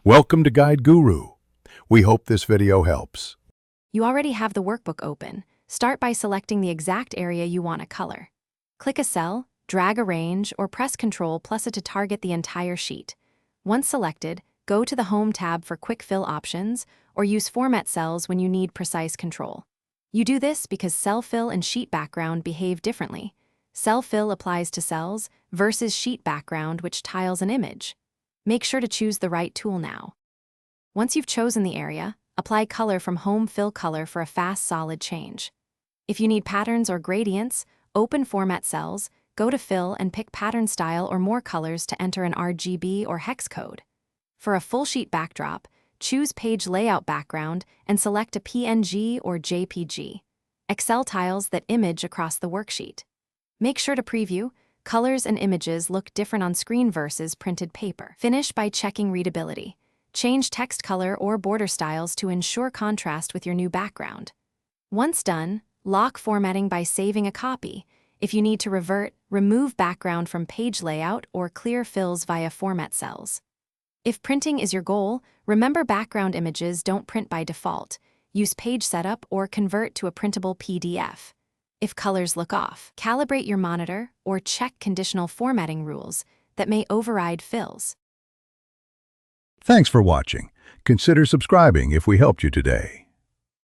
Welcome to Guide Guru. We hope this video helps. You already have the workbook open. Start by selecting the exact area you want to color. Click a cell, drag a range, or press Ctrl plus A to target the entire sheet. Once selected, go to the Home tab for quick fill options, or use Format cells when you need precise control. You do this because cell fill and sheet background behave differently. Cell fill applies to cells versus sheet background, which tiles an image. Make sure to choose the right tool now. Once you've chosen the area, apply color from Home Fill Color for a fast, solid change. If you need patterns or gradients, open Format cells, go to Fill and pick Pattern Style or more colors to enter an RGB or hex code. For a full sheet backdrop, choose Page Layout Background and select a PNG or JPG. Excel tiles that image across the worksheet. Make sure to preview. Colors and images look different on screen versus printed paper. Finish by checking readability. Change text color or border styles to ensure contrast with your new background. Once done, lock formatting by saving a copy. If you need to revert, remove background from page layout or clear fills via Format cells. If printing is your goal, remember background images don't print by default. Use Page Setup or convert to a printable PDF. If colors look off, calibrate your monitor or check conditional formatting rules that may override fills. Thanks for watching. Consider subscribing if we helped you today.